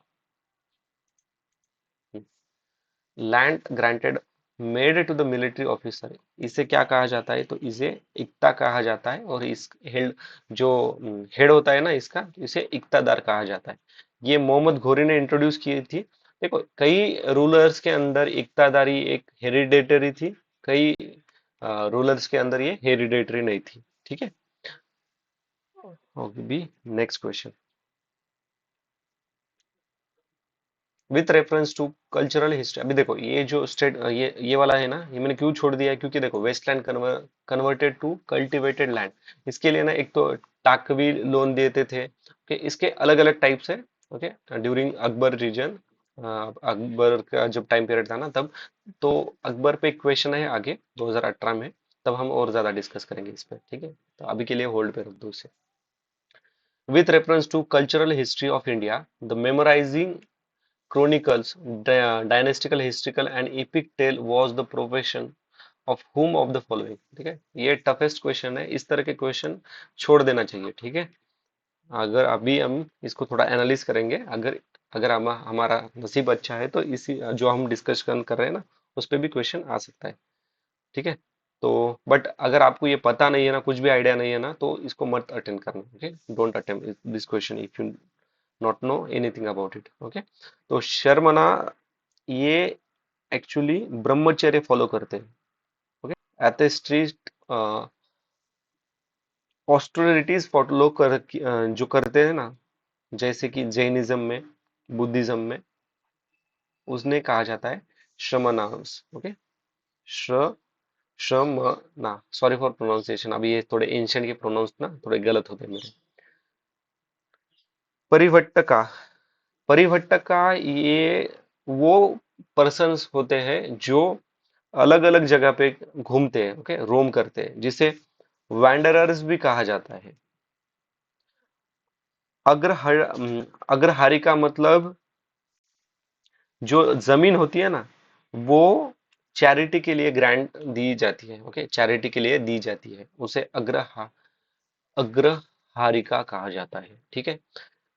Land granted made to the military officer, इसे क्या कहा जाता है? तो इसे इक्ता कहा जाता है। और इस हेड, जो हेड होता है ना इसका, इसे इक्तादार कहा जाता है। ये मोहम्मद घोरी ने इंट्रोड्यूस की थी। देखो, कई रूलर्स के अंदर इक्तादारी एक हेरिडेटरी थी, कई रूलर्स के अंदर ये हेरिडेटरी नहीं थी, ठीक है। Okay B, next question. With reference to cultural history, अभी देखो ये जो स्टेट, ये वाला है ना, ये मैंने क्यों छोड़ दिया है? क्योंकि देखो, wasteland converted to cultivated land, इसके लिए ना एक तो टाकवी लोन देते थे, ओके। इसके अलग अलग टाइप्स है, okay. During Akbar region, Akbar का जब टाइम पीरियड था ना तब। तो अकबर पे एक क्वेश्चन है आगे 2018 में, तब हम और ज्यादा डिस्कस करेंगे इस पे, ठीक है। तो अभी के लिए होल्ड पे रख दो इसे। With reference to cultural history of India, the memorising chronicles, dynastical, historical and epic tale was the profession of whom of the following, ठीक है। ये टफेस्ट क्वेश्चन है, इस तरह के क्वेश्चन छोड़ देना चाहिए, ठीक है। अगर अभी हम इसको थोड़ा एनालिस करेंगे, अगर अगर हमारा नसीब अच्छा है, तो इसी जो हम डिस्कशन कर रहे हैं ना, उस पर भी क्वेश्चन आ सकता है, ठीक है। तो बट अगर आपको ये पता नहीं है ना, कुछ भी आइडिया नहीं है ना, तो इसको मत अटेंड करना, okay. Don't attempt this question if you not know anything about it, okay. तो शर्मना, ये एक्चुअली ब्रह्मचर्य फॉलो करते हैं। ओके, एथेस्टिस्ट ऑस्टेरिटीज फॉलो जो करते हैं ना, जैसे कि जैनिज्म में, बुद्धिज्म में, उसने कहा जाता है श्रमणास। ओके, श्र श्रम ना, सॉरी फॉर प्रोनाउंसिएशन, अभी ये थोड़े एंशियंट के प्रोनाउंस ना थोड़े गलत होते हैं मेरे। परिवट्टका, परिवट्टका ये वो पर्सन्स होते हैं जो अलग अलग जगह पे घूमते हैं, ओके, रोम करते हैं, जिसे वैंडरर्स भी कहा जाता है। अग्रहारी का मतलब जो जमीन होती है ना, वो चैरिटी के लिए ग्रांट दी जाती है। ओके, चैरिटी के लिए दी जाती है, उसे अग्रहारिका कहा जाता है। ठीक है।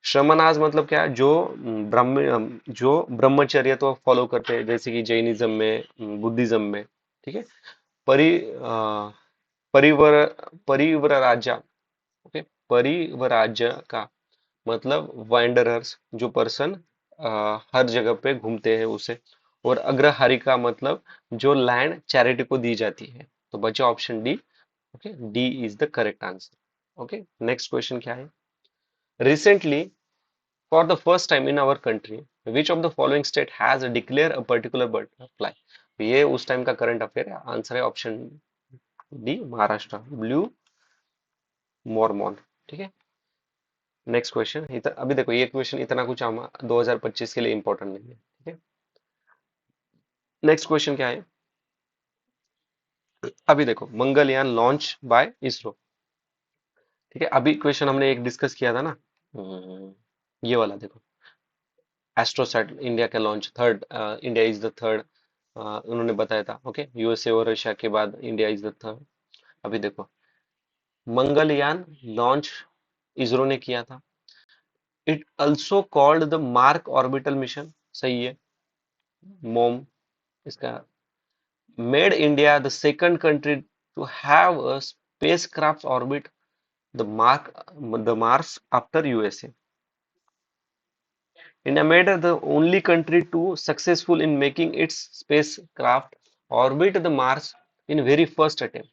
श्रमनाज मतलब क्या है, जो जो ब्रह्मचर्य तो फॉलो करते हैं, जैसे कि जैनिज्म में, बुद्धिज्म में। ठीक है। परि परिवर परिव्राजा। ओके, परिव्राजा का मतलब वांडरर्स, जो पर्सन हर जगह पे घूमते हैं उसे। और अग्रहारी का मतलब जो लैंड चैरिटी को दी जाती है। तो बचा option D. Okay, D is the correct answer. Okay, next question क्या है। Recently, for the first time in our country, which of the following state has declare a particular butterfly. ये उस time का करंट अफेयर है, answer है option D, Maharashtra, blue mormon. ठीक है। Next question, अभी देखो ये क्वेश्चन इतना कुछ 2025 के लिए इंपॉर्टेंट नहीं है। ठीक है। नेक्स्ट क्वेश्चन क्या है। अभी देखो, मंगलयान लॉन्च बाय इसरो। ठीक है, अभी क्वेश्चन हमने एक डिस्कस किया था ना। ये वाला देखो, एस्ट्रोसैट इंडिया का launch third, India is the third, उन्होंने बताया था। ओके, यूएसए और रशिया के बाद इंडिया इज द थर्ड। अभी देखो, मंगलयान लॉन्च इसरो ने किया था। It also called the mark orbital mission, सही है, मोम, इसका made India the second country to have a spacecraft orbit the Mars after USA. India made the only country to successful in making its spacecraft orbit the Mars in very first attempt.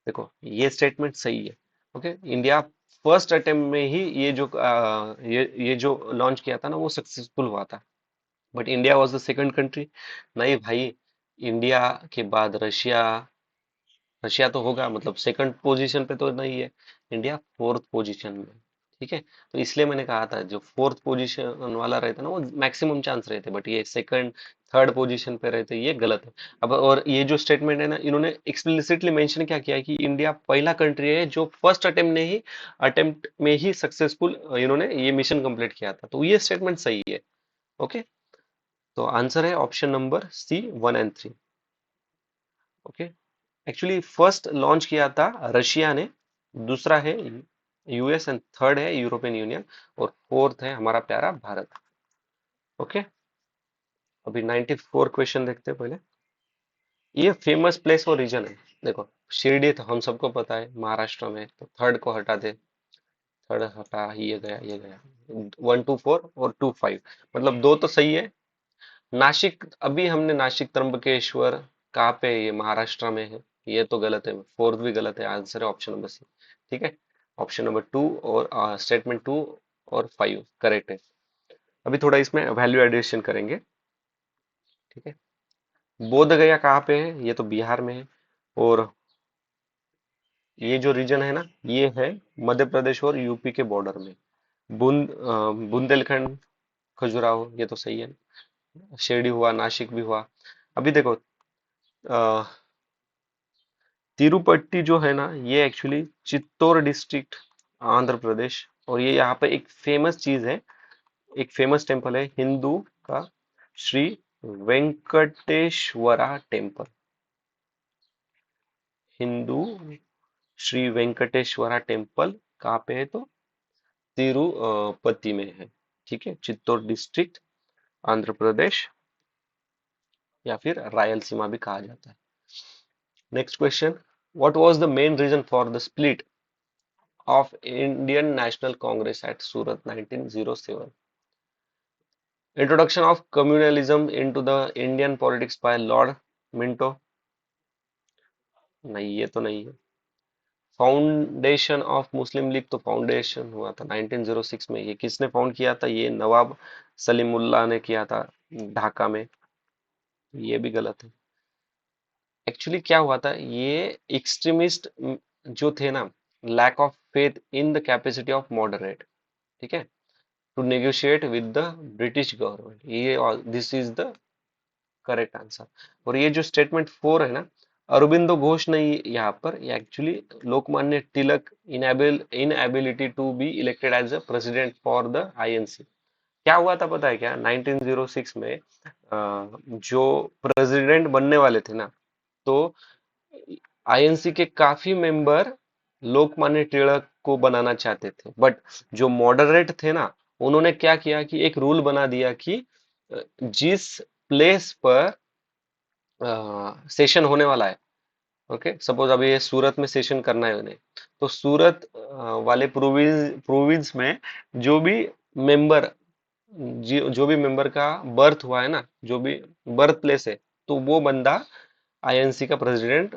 देखो ये statement सही है। Okay, India first attempt में ही ये जो launch किया था ना, वो सक्सेसफुल हुआ था। But India was the second country. नहीं भाई, इंडिया के बाद रशिया, रशिया तो होगा, मतलब सेकंड पोजीशन पे तो नहीं है। इंडिया फोर्थ पोजीशन में। ठीक है। तो इसलिए मैंने कहा था, जो फोर्थ पोजीशन वाला रहता ना, वो मैक्सिमम चांस रहते, बट ये सेकंड थर्ड पोजीशन पे रहते, ये गलत है। अब और ये जो स्टेटमेंट है ना, इन्होंने एक्सप्लिसिटली मेंशन क्या किया है कि इंडिया पहला कंट्री है जो फर्स्ट अटेम्प्ट में ही सक्सेसफुल इन्होंने ये मिशन कंप्लीट किया था, तो ये स्टेटमेंट सही है। ओके, तो आंसर है ऑप्शन नंबर सी, 1 और 3। ओके, एक्चुअली फर्स्ट लॉन्च किया था रशिया ने, दूसरा है यूएस, एंड थर्ड है यूरोपियन यूनियन, और फोर्थ है हमारा प्यारा भारत। ओके, अभी 94 क्वेश्चन देखते हैं पहले। ये फेमस प्लेस और रीजन है। देखो, शिरडी तो हम सबको पता है, महाराष्ट्र में, तो थर्ड को हटा दे, थर्ड हटा, ये गया, ये गया। 1, 2, 4 और 2, 5, मतलब दो तो सही है। नासिक, अभी हमने नासिक त्र्यंबकेश्वर, कहाँ पे है? ये महाराष्ट्र में है, ये तो गलत है, फोर्थ भी गलत है, आंसर है ऑप्शन नंबर सी। ठीक है, ऑप्शन नंबर 2 और स्टेटमेंट 2 और 5 करेक्ट है। अभी थोड़ा इसमें वैल्यू एडिशन करेंगे। ठीक है, बोध गया कहाँ पे है? ये तो बिहार में है। और ये जो रीजन है ना, ये है मध्य प्रदेश और यूपी के बॉर्डर में। बुंदेलखंड, खजुराहो, ये तो सही है। शिरडी हुआ, नासिक भी हुआ। अभी देखो, अ, तिरुपट्टी जो है ना, ये एक्चुअली चित्तौड़ डिस्ट्रिक्ट, आंध्र प्रदेश। और ये यहाँ पे एक फेमस चीज है, एक फेमस टेम्पल है हिंदू का, श्री वेंकटेश्वरा टेम्पल। हिंदू श्री वेंकटेश्वरा टेम्पल कहाँ पे है? तो तिरुपति में है। ठीक है, चित्तौड़ डिस्ट्रिक्ट, आंध्र प्रदेश, या फिर रायलसीमा भी कहा जाता है। Next question, what was the main reason for the split of Indian National Congress at Surat 1907? Introduction of communalism into the Indian politics by Lord Minto. नहीं, ये तो नहीं है। फाउंडेशन ऑफ मुस्लिम लीग तो फाउंडेशन हुआ था 1906 में। ये किसने फाउंड किया था? ये नवाब सलीमुल्लाह ने किया था ढाका में। ये भी गलत है। एक्चुअली क्या हुआ था, ये एक्सट्रीमिस्ट जो थे ना, lack of faith in the capacity of moderate, ठीक है, to negotiate with the British government, ये this is the correct answer. और ये जो स्टेटमेंट 4 है ना, अरबिंदो घोष नहीं यहाँ पर, ये actually Lokmanya Tilak inability to be elected as a president for the INC. क्या हुआ था पता है क्या? 1906 में जो प्रेसिडेंट बनने वाले थे ना, तो आईएनसी के काफी मेंबर लोकमान्य तिलक को बनाना चाहते थे, बट जो मॉडरेट थे ना, उन्होंने क्या किया कि एक रूल बना दिया कि जिस प्लेस पर सेशन होने वाला है, ओके, सपोज अभी ये सूरत में सेशन करना है उन्हें, तो सूरत वाले प्रोविंस में जो भी मेंबर जो भी मेंबर का बर्थ हुआ है ना, जो भी बर्थ प्लेस है, तो वो बंदा आईएनसी का प्रेसिडेंट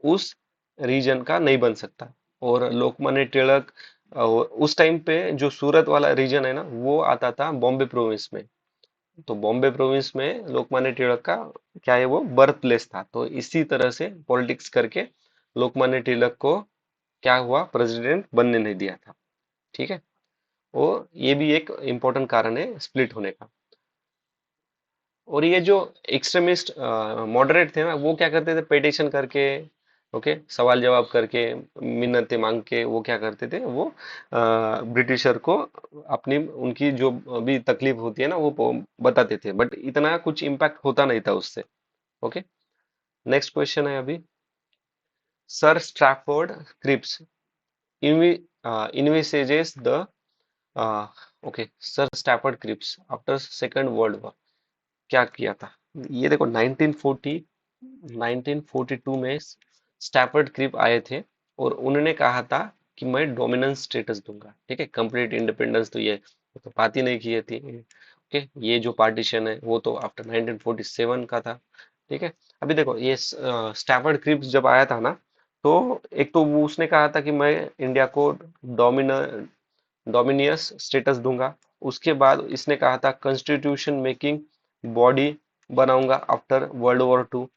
उस रीजन का नहीं बन सकता। और लोकमान्य तिलक उस टाइम पे जो सूरत वाला रीजन है ना, वो आता था बॉम्बे प्रोविंस में। तो बॉम्बे प्रोविंस में लोकमान्य तिलक का क्या है, वो बर्थ प्लेस था। तो इसी तरह से पॉलिटिक्स करके लोकमान्य तिलक को क्या हुआ, प्रेसिडेंट बनने नहीं दिया था। ठीक है, और ये भी एक इम्पोर्टेंट कारण है स्प्लिट होने का। और ये जो एक्सट्रीमिस्ट मॉडरेट थे ना, वो क्या करते थे, पेटिशन करके, ओके, सवाल जवाब करके, मिन्नतें मांग के, वो क्या करते थे, वो ब्रिटिशर को अपनी उनकी जो भी तकलीफ होती है ना, वो बताते थे, बट इतना कुछ इम्पैक्ट होता नहीं था उससे। ओके, नेक्स्ट क्वेश्चन है अभी। Sir Stafford Cripps envisages the okay, sir Stafford Cripps after second world war क्या किया था? ये देखो 1942 में स्टैफर्ड क्रिप आए थे, और उन्होंने कहा था कि मैं डोमिनेंस स्टेटस दूंगा। ठीक है, कंप्लीट इंडिपेंडेंस तो ये तो बात ही नहीं की थी। ओके, ये जो पार्टीशन है वो तो आफ्टर 1947 का था। ठीक है, अभी देखो ये स्टैफर्ड क्रिप्स जब आया था ना, तो एक तो वो उसने कहा था कि मैं इंडिया को डोमिन डोमिनियस स्टेटस दूंगा। उसके बाद इसने कहा था कॉन्स्टिट्यूशन मेकिंग बॉडी बनाऊंगा आफ्टर वर्ल्ड वॉर टू।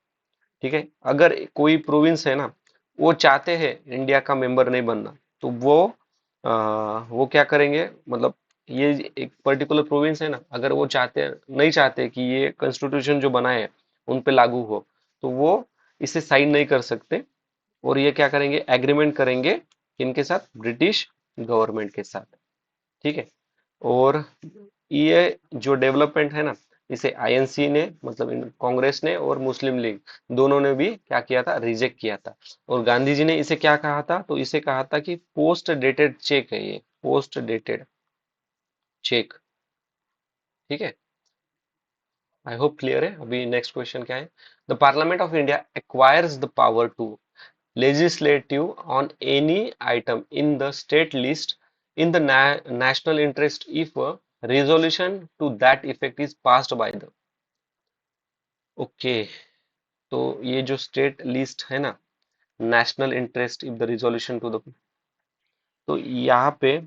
ठीक है, अगर कोई प्रोविंस है ना, वो चाहते हैं इंडिया का मेंबर नहीं बनना, तो वो क्या करेंगे, मतलब ये एक पर्टिकुलर प्रोविंस है ना, अगर वो नहीं चाहते कि ये कॉन्स्टिट्यूशन जो बना है उन पे लागू हो, तो वो इसे साइन नहीं कर सकते। और ये क्या करेंगे, एग्रीमेंट करेंगे किनके साथ, ब्रिटिश गवर्नमेंट के साथ। ठीक है, और ये जो डेवलपमेंट है ना, इसे आईएनसी ने, मतलब कांग्रेस ने और मुस्लिम लीग दोनों ने भी क्या किया था, रिजेक्ट किया था। और गांधी जी ने इसे क्या कहा था, तो इसे कहा था कि पोस्ट डेटेड चेक है, ये पोस्ट डेटेड चेक। ठीक है, आई होप क्लियर है। अभी नेक्स्ट क्वेश्चन क्या है? The parliament of India acquires the power to legislative on any item in the state list in the national interest if a resolution to that effect is passed by the, okay, तो ये जो state list है ना, national interest if the resolution to the, तो यहाँ पे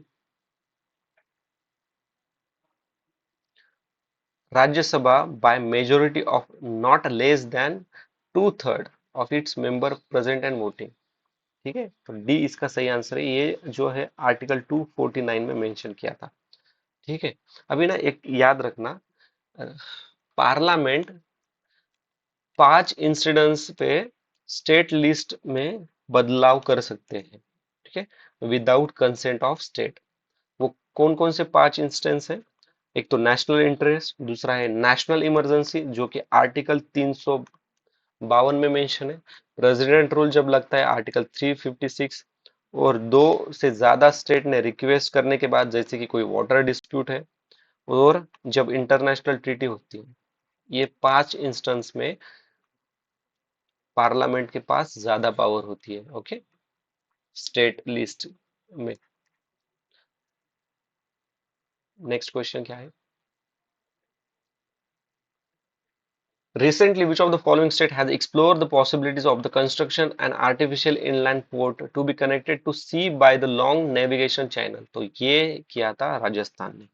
Rajya Sabha by majority of not less than 2/3 of its member present and voting. ठीक है, तो डी इसका सही आंसर है। ये जो है आर्टिकल 249 में मेंशन किया था। ठीक है, अभी ना एक याद रखना, पार्लियामेंट 5 इंसिडेंट्स पे स्टेट लिस्ट में बदलाव कर सकते हैं। ठीक है, विदाउट कंसेंट ऑफ स्टेट। वो कौन कौन से 5 इंस्टेंस है? एक तो नेशनल इंटरेस्ट, दूसरा है नेशनल इमरजेंसी जो कि आर्टिकल 352 में मेंशन है, प्रेसिडेंट रूल जब लगता है आर्टिकल 356, और दो से ज्यादा स्टेट ने रिक्वेस्ट करने के बाद, जैसे कि कोई वाटर डिस्प्यूट है, और जब इंटरनेशनल ट्रीटी होती है। ये 5 इंस्टेंस में पार्लियामेंट के पास ज्यादा पावर होती है। ओके, स्टेट लिस्ट में। नेक्स्ट क्वेश्चन क्या है? Recently, which of the following state has explored the possibilities of the construction an artificial inland port to be connected to sea by the long navigation channel? तो ये किया था राजस्थान ने.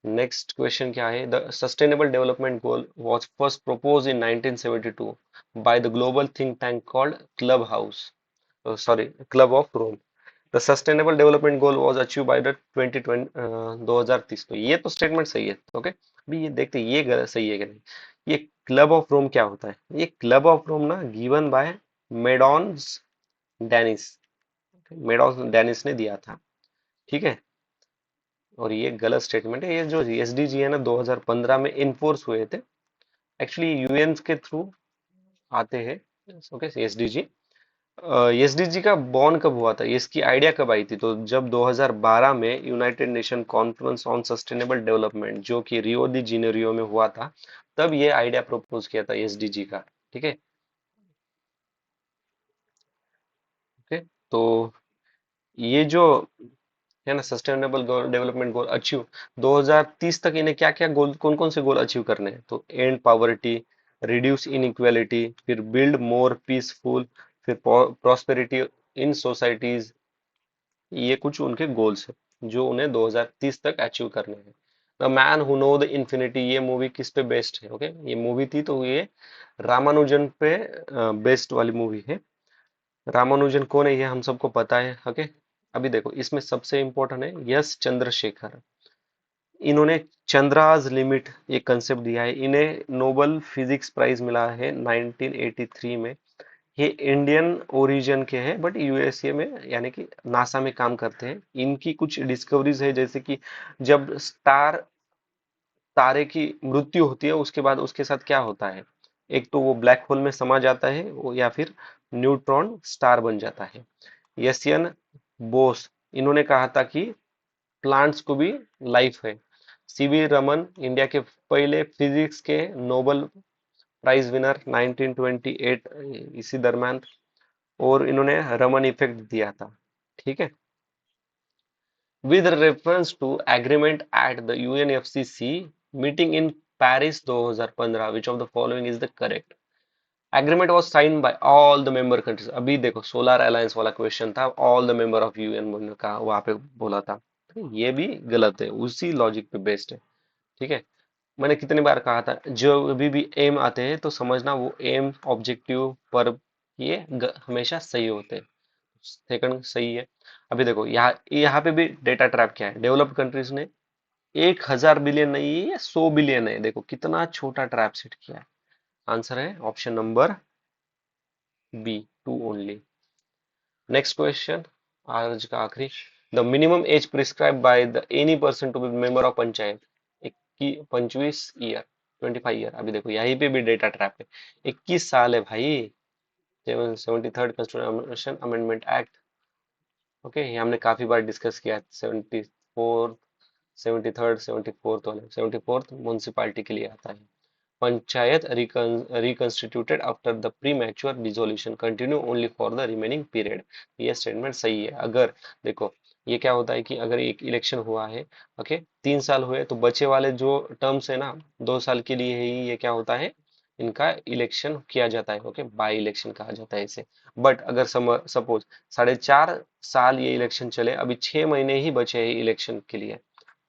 Next question क्या है? The sustainable development goal was first proposed in 1972 by the global think tank called Club House. Sorry, Club of Rome. The sustainable development goal was achieved by the 2020 2030. तो ये तो स्टेटमेंट सही है. Okay, अभी ये देखते हैं ये गलत सही है कि नहीं. ये क्लब ऑफ रोम क्या होता है? ये क्लब ऑफ रोम ना गिवन बाय मेडॉन्स डेनिस. मेडॉन्स डेनिस ने दिया था. ठीक है, और ये गलत स्टेटमेंट है. ये जो एसडीजी है ना 2015 में इन्फोर्स हुए थे. एक्चुअली यूएन के थ्रू आते हैं. Okay, SDG. एसडीजी का बॉर्न कब हुआ था? इसकी आइडिया कब आई थी? तो जब 2012 में United nation conference on sustainable development जो कि रियो दी जेनेरियो में हुआ था, तब ये आइडिया प्रपोज किया था एसडीजी का. ठीक है. ओके, तो ये जो है ना सस्टेनेबल डेवलपमेंट गोल अचीव 2030 तक इन्हें क्या क्या गोल, कौन कौन से गोल अचीव करने हैं? तो एंड पॉवर्टी, रिड्यूस इनइक्वालिटी, फिर बिल्ड मोर पीसफुल, फिर प्रॉस्पेरिटी इन सोसाइटीज. ये कुछ उनके गोल्स हैं जो उन्हें 2030 तक अचीव करने हैं. The man who know the infinity, ये मूवी किस पे बेस्ड है? ओके, ये मूवी थी तो ये रामानुजन पे बेस्ड वाली मूवी है. रामानुजन कौन है ये हम सबको पता है. ओके, अभी देखो इसमें सबसे इंपॉर्टेंट है यस चंद्रशेखर. इन्होंने चंद्राज लिमिट ये कंसेप्ट दिया है. इन्हें नोबेल फिजिक्स प्राइज मिला है 1983 में. ये इंडियन ओरिजिन के हैं बट यूएसए में यानी कि नासा में काम करते हैं. इनकी कुछ डिस्कवरीज है जैसे कि जब तारे की मृत्यु होती है उसके बाद उसके साथ क्या होता है. एक तो वो ब्लैक होल में समा जाता है या फिर न्यूट्रॉन स्टार बन जाता है. यसियन बोस इन्होंने कहा था कि प्लांट्स को भी लाइफ है. सीवी रमन इंडिया के पहले फिजिक्स के नोबेल प्राइज विनर 1928 इसी दरम्यान. और इन्होंने रमन इफेक्ट दिया था. ठीक है. With reference to agreement at the UNFCC meeting in Paris 2015 which of the following is the correct? Agreement was sign by all the member countries. अभी देखो सोलर अलायंस वाला क्वेश्चन था, all the member of UN का वहां पे बोला था. तो ये भी गलत है, उसी लॉजिक पे बेस्ड है. ठीक है. मैंने कितनी बार कहा था जो भी एम आते हैं तो समझना वो एम ऑब्जेक्टिव पर ये हमेशा सही होते हैं. सेकंड सही है. अभी देखो यहाँ यहाँ पे भी डेटा ट्रैप क्या है. डेवलप्ड कंट्रीज ने 1000 बिलियन नहीं है या 100 बिलियन है. देखो कितना छोटा ट्रैप सेट किया है. आंसर है option number B, 2 only. Next question, आज का आखिरी. The minimum age prescribe by the any person to be member of panchayat 25 year, 25 year. अभी देखो यहीं पे भी डेटा ट्रैप है. 21 साल है भाई. 73rd constitution amendment act. Okay, ये हमने काफी बार डिस्कस किया. 74, 73rd, 74th वाले. 74th म्यूनसिपालिटी के लिए आता है. Panchayat reconstituted after the premature dissolution continue only for the remaining period. ये स्टेटमेंट सही है. अगर देखो ये क्या होता है कि अगर एक इलेक्शन हुआ है, ओके, 3 साल हुए तो बचे वाले जो टर्म्स है ना 2 साल के लिए ही ये क्या होता है इनका इलेक्शन किया जाता है. ओके, बाई इलेक्शन कहा जाता है इसे. बट अगर सपोज 4.5 साल ये इलेक्शन चले, अभी 6 महीने ही बचे हैं इलेक्शन के लिए,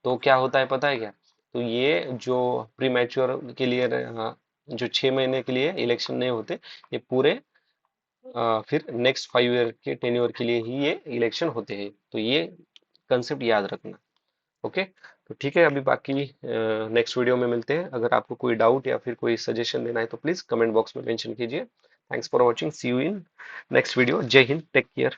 तो क्या होता है पता है क्या? तो ये जो प्री मैच्योर के लिए जो 6 महीने के लिए इलेक्शन नहीं होते, ये पूरे फिर नेक्स्ट 5 ईयर के टेन्योर के लिए ही ये इलेक्शन होते हैं. तो ये कंसेप्ट याद रखना. ओके, तो ठीक है. अभी बाकी नेक्स्ट वीडियो में मिलते हैं. अगर आपको कोई डाउट या फिर कोई सजेशन देना है तो प्लीज कमेंट बॉक्स में मेंशन कीजिए. Thanks for watching. See you in next video. जय हिंद. Take care.